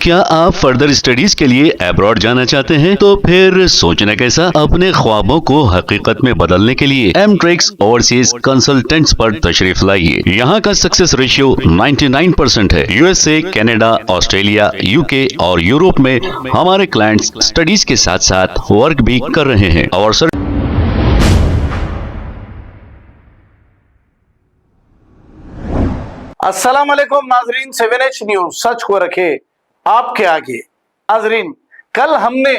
क्या आप further studies के लिए अब्रॉड जाना चाहते हैं? तो फिर सोचना कैसा, अपने ख्वाबों को हकीकत में बदलने के लिए एमट्रिक्स ओवरसीज कंसल्टेंट्स पर तशरीफ लाइए। यहाँ का सक्सेस रेशियो 99% है। यूएसए, कनाडा, ऑस्ट्रेलिया, यूके और यूरोप में हमारे क्लाइंट्स स्टडीज के साथ साथ वर्क भी कर रहे हैं और अस्सलाम वालेकुम नाजरीन, 7H न्यूज सच को रखे आपके आगे। नाजरीन, कल हमने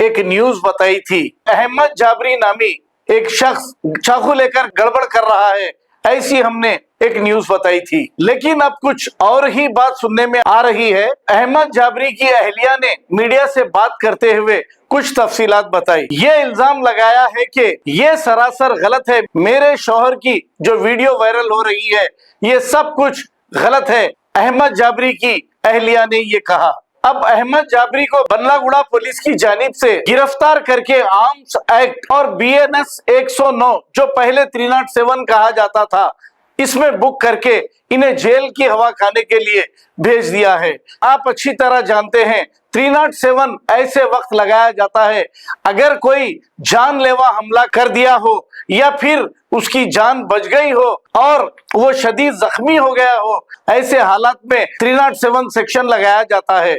एक न्यूज बताई थी, अहमद जाबरी नामी एक शख्स चाकू लेकर गड़बड़ कर रहा है, ऐसी हमने एक न्यूज बताई थी। लेकिन अब कुछ और ही बात सुनने में आ रही है। अहमद जाबरी की अहलिया ने मीडिया से बात करते हुए कुछ तफसीलात बताई। ये इल्जाम लगाया है कि ये सरासर गलत है, मेरे शौहर की जो वीडियो वायरल हो रही है ये सब कुछ गलत है। अहमद जाबरी की अहलिया ने ये कहा। अब अहमद जाबरी को बल्लागुड़ा पुलिस की जानिब से गिरफ्तार करके आर्म्स एक्ट और BNS 109 जो पहले 307 कहा जाता था, इसमें बुक करके इन्हें जेल की हवा खाने के लिए भेज दिया है। आप अच्छी तरह जानते हैं 307 ऐसे वक्त लगाया जाता है अगर कोई जानलेवा हमला कर दिया हो या फिर उसकी जान बच गई हो और वो शदीद जख्मी हो गया हो, ऐसे हालात में 307 सेक्शन लगाया जाता है।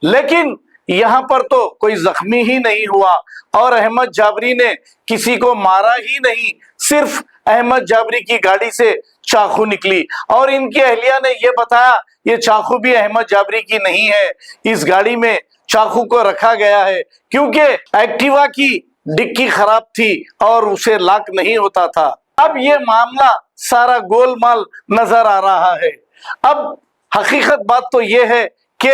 लेकिन यहाँ पर तो कोई जख्मी ही नहीं हुआ और अहमद जाबरी ने किसी को मारा ही नहीं, सिर्फ अहमद जाबरी की गाड़ी से चाकू निकली और इनकी अहलिया ने यह बताया ये चाकू भी अहमद जाबरी की नहीं है, इस गाड़ी में चाकू को रखा गया है क्योंकि एक्टिवा की डिक्की खराब थी और उसे लॉक नहीं होता था। अब ये मामला सारा गोलमाल नजर आ रहा है। अब हकीकत बात तो ये है कि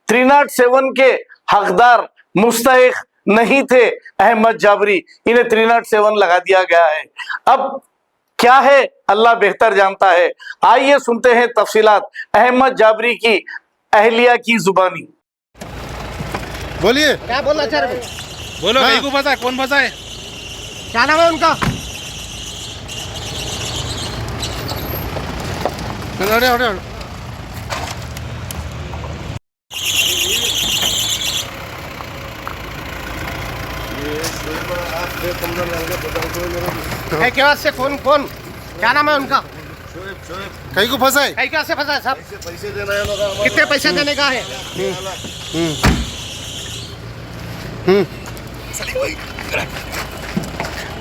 307 के हकदार मुस्तहिक नहीं थे अहमद जाबरी, इन्हें 307 लगा दिया गया है। अब क्या है अल्लाह बेहतर जानता है। आइए सुनते हैं तफसीलात अहमद जाबरी की अहलिया की जुबानी। बोलिए, क्या बोलना चाह रहे? बोलो। कहीं को फंसा है? कौन फंसा है? क्या नाम है उनका? क्या से कौन क्या नाम है उनका? कहीं को फंसा है? कहीं कैसे फंसा है साहब? पैसे देना है। कितने पैसे देने का है?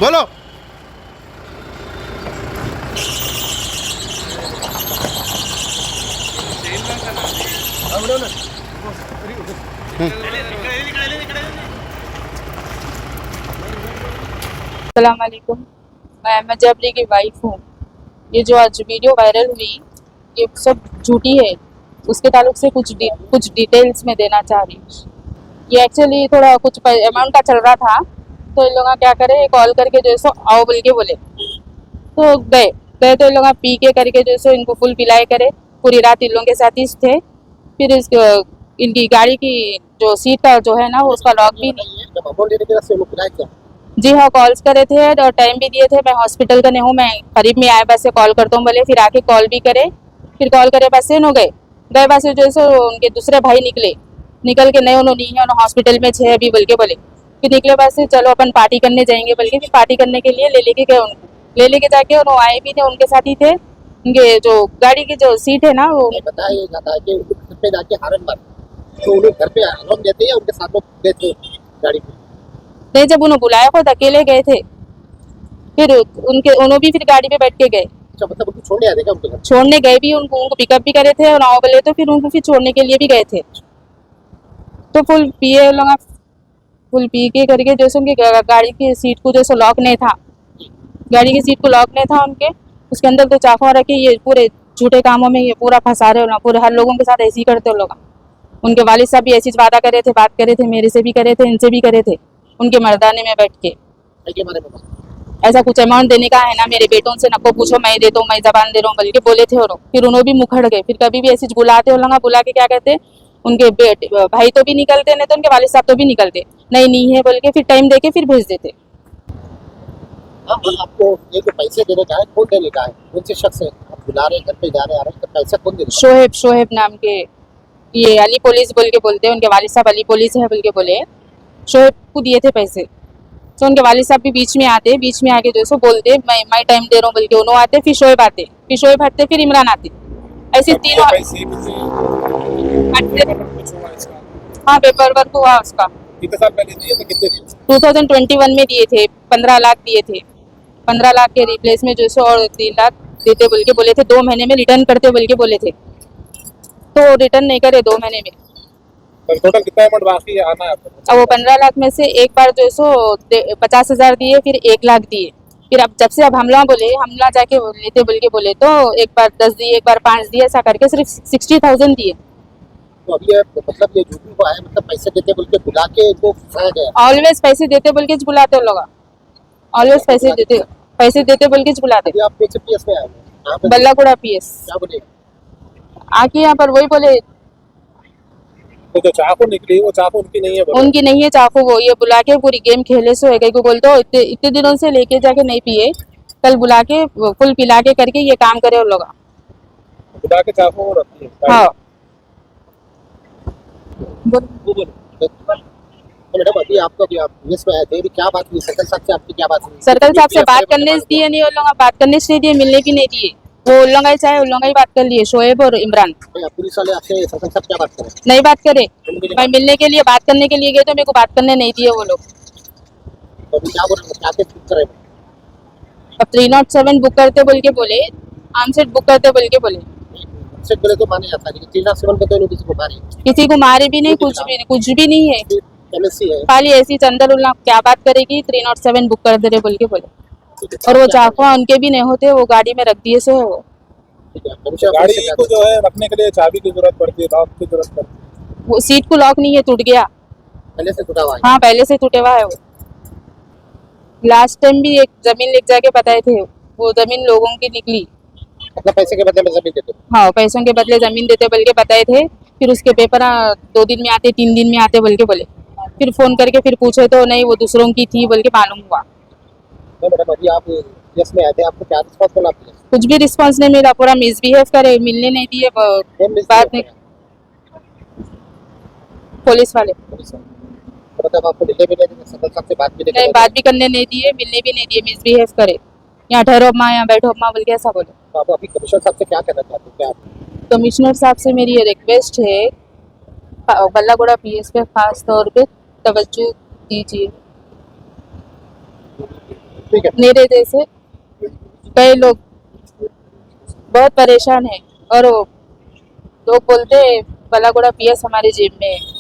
बोलो। अस्सलाम वालेकुम, मैं अहमद जाबरी की वाइफ हूँ। ये जो आज वीडियो वायरल हुई ये सब झूठी है, उसके ताल्लुक से कुछ डिटेल्स में देना चाह रही हूँ। ये एक्चुअली थोड़ा कुछ अमाउंट का चल रहा था तो इन लोग क्या करे, कॉल करके जो सो आओ बोल के बोले तो गए तो इन लोग पी के करके जो सो इनको फुल पिलाए करे, पूरी रात इन लोगों के साथ ही थे। फिर इनकी गाड़ी की जो सीट का जो है ना उसका लॉक भी नहीं। जी हाँ, कॉल्स करे थे और टाइम भी दिए थे। मैं हॉस्पिटल का नहीं हूँ, मैं करीब में आए बस से कॉल करता हूँ बोले, फिर आके कॉल भी करे, फिर कॉल करे बस से न गए बस से जो है उनके दूसरे भाई निकल के नहीं उन्होंने नहीं है हॉस्पिटल में छे अभी बोल के बोले। फिर निकले बस से, चलो अपन पार्टी करने जाएंगे बोल के, फिर पार्टी करने के लिए ले लेके गए उनको। ले लेके जाके उन्होंने आए भी थे, उनके साथ ही थे। उनके जो गाड़ी की जो सीट है ना वो बताया जाता है कि घर पे जाके हारन मार तो उन्हें घर पे आराम देते हैं, उनके साथ में गए थे गाड़ी पे नहीं। जब उन्होंने बुलाया खुद अकेले गए थे, फिर उन्होंने भी फिर गाड़ी पे बैठ के गए। अच्छा, मतलब उनको छोड़ने आए थे क्या? उनके घर छोड़ने गए भी, उनको पिकअप भी करे थे और 9 बजे तो फिर उनको फिर छोड़ने के लिए भी गए थे। तो फुल पिए लोग, फुल पी के करके जैसे उनकी गाड़ी की सीट को जैसे लॉक नहीं था, गाड़ी की सीट को लॉक नहीं था उनके, उसके अंदर तो चाकू रखे। ये पूरे झूठे कामों में ये पूरा फंसा रहे हो ना, पूरे हर लोगों के साथ ऐसे ही करते हो लोग। उनके वालिद साहब भी ऐसी वादा करे थे, बात करे थे, मेरे से भी करे थे, इनसे भी करे थे, उनके मर्दाने में बैठ के ऐसा कुछ अमाउंट देने का है ना, मेरे बेटों से नको पूछो, मैं देता हूँ, मैं जबान दे रहा हूँ बोल के बोले थे। और फिर उन्होंने भी मुखड़ गए। फिर कभी भी ऐसी बुलाते हो लोग, बुला के क्या कहते, उनके भाई तो भी निकलते, नहीं तो उनके वालिद साहब तो भी निकलते, नहीं है बोल के फिर टाइम देके फिर भेज देते। आपको ये जो पैसे देने का है, कौन देने का है? कौन से शख्स है? आप बुला रहे, घर पे जा रहे, आ रहे, तो पैसा कौन दे रहा है? शोहेब नाम के ये अली पुलिस बोल के बोलते हैं, उनके वालिद साहब अली पुलिस है बोल के बोले, शोएब को दिए थे पैसे। तो उनके वालिद साहब भी बीच में आते, बीच में आके जो सो बोलते मैं टाइम दे रहा हूँ बोल के, उन्होंने आते, फिर शोएब आते, फिर शोएब हटते, फिर इमरान आते, ऐसे तीनों। हाँ, पेपर वर्क हुआ उसका। कितने साल पहले दिए थे, कितने दिए? 2021 में दिए थे, 15 लाख दिए थे। 15 लाख के रिप्लेस में जो सो और 3 लाख देते बोल के बोले थे, 2 महीने में रिटर्न करते बोल के बोले थे, तो रिटर्न नहीं करे 2 महीने में। टोटल कितना अमाउंट बाकी है आना है आपको? अब वो 15 लाख में से एक बार जो सो 50,000 दिए, फिर 1 लाख दिए, फिर अब जब से अब हमला जाके लेते बोल के बोले, तो एक बार 10 दिए, एक बार 5 दिए, ऐसा करके सिर्फ 60,000 दिए। तो अभी मतलब ये झूठी हुआ है, मतलब पैसे देते बोल के बुला के इनको फंसाया गया। ऑलवेज पैसे देते बोल के बुलाते हैं लोग, ऑलवेज पैसे देते बोल के बुलाते। अभी आप पीएस में आए हैं, कहाँ पे? बल्लागुड़ा पीएस क्या बोले? आके यहाँ पर वही बोले, तो जो चाकू निकली वो चाकू उनकी नहीं है बोलो। उनकी नहीं है चाकू, वो ये बुला के पूरी गेम खेले सो है, कहीं को बोलते हो इतने दिनों से लेके जाके नहीं पिए, कल बुला के फुल पिला के करके ये काम करे वो लोग। बुला के चाकू वो रखती है। हाँ, तो मैडम अभी आपको अभी आप यूएस में आए थे, अभी क्या बात हुई सर्कल साहब से? आपकी क्या बात हुई? सर्कल साहब से बात करने दिए नहीं, वो लोग बात करने से नहीं दिए, मिलने भी नहीं दिए, वो लोग ही चाहे वो लोग ही बात कर लिए, शोएब और इमरान। पुलिस वाले आपसे सर्कल साहब क्या बात करें? नहीं बात करे, मैं मिलने के लिए बात करने के लिए गए तो मेरे को बात करने नहीं दिए वो लोग। तो अभी क्या बोल रहे हैं, क्या बुक करें? अब 307 बुक करते बोल के बोले, आर्मसेट बुक करते बोल के बोले। सेट बोले तो माने जाता है, लेकिन 307 को तो इन्होंने किसी को मारे, किसी को मारे भी नहीं, कुछ भी नहीं है, एमएससी है। खाली ऐसी चंदर उल्ला क्या बात करेगी, 307 बुक कर दे रहे बोल के बोले। और वो चाकू उनके भी नहीं होते, वो गाड़ी में रख दिए सो है वो। गाड़ी को जो है रखने के लिए चाबी की जरूरत पड़ती है, लॉक की जरूरत पड़ती है। वो सीट को लॉक नहीं है, टूट गया, पहले से टूटा हुआ है। हाँ पहले से टूटे हुआ है वो। लास्ट टाइम भी एक जमीन लेके जाके बताए थे, वो जमीन लोगों की निकली। मतलब पैसे के बदले में जमीन देते? हाँ, पैसों के बदले जमीन देते बोल के बताए थे, फिर उसके पेपर 2 दिन में आते, 3 दिन में आते बोल के बोले, फिर फोन करके फिर पूछे तो नहीं वो दूसरों की थी बोल के मालूम हुआ। तो मैडम अभी आप यूएस में आए थे, आपको क्या रिस्पॉन्स मिला? कुछ भी रिस्पांस नहीं मिला, पूरा मिसबिहेव करे, मिलने नहीं दिए, बात नहीं, पुलिस वाले। मतलब आपको मिलने भी नहीं दिए, सर्कल साहब से बात भी नहीं नहीं, करें? बात भी करने नहीं दिए, मिलने भी नहीं दिए, मिसबिहेव करे, यहाँ ठहरो अम्मा, यहाँ बैठो अम्मा बोल के ऐसा बोले। तो आप अभी कमिश्नर साहब से क्या कहना चाहते हैं? क्या कमिश्नर साहब से मेरी ये रिक्वेस्ट है, बल्लागुड़ा पीएस पे खास तौर पे तवज्जो दीजिए। ठीक है। मेरे जैसे कई लोग बहुत परेशान हैं, और वो लोग बोलते हैं बल्लागुड़ा पीएस हमारे जेब में है।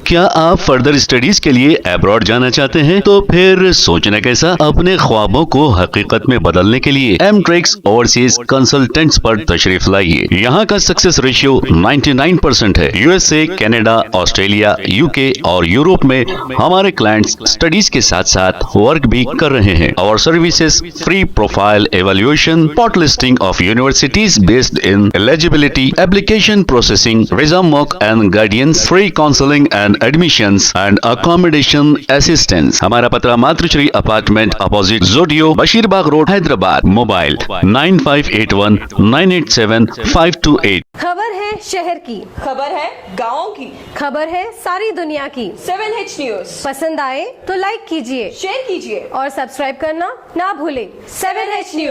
क्या आप फर्दर स्टडीज के लिए अब्रॉड जाना चाहते हैं? तो फिर सोचना कैसा, अपने ख्वाबों को हकीकत में बदलने के लिए एमट्रिक्स ओवरसीज कंसल्टेंट्स पर तशरीफ लाइए। यहाँ का सक्सेस रेशियो 99% है। यूएसए, कनाडा, ऑस्ट्रेलिया, यूके और यूरोप में हमारे क्लाइंट्स स्टडीज के साथ साथ वर्क भी कर रहे हैं। और services free profile evaluation, spot listing of universities based in eligibility, application processing, visa mock and guidance, free counselling and admissions and accommodation assistance. हमारा पता मातृश्री अपार्टमेंट अपोजिट जोडियो, बशीरबाग रोड, हैदराबाद। मोबाइल 9581 987 528। खबर है शहर की, खबर है गाँव की, खबर है सारी दुनिया की। 7H न्यूज पसंद आए तो लाइक कीजिए, शेयर कीजिए और सब्सक्राइब करना ना भूलें। 7H news.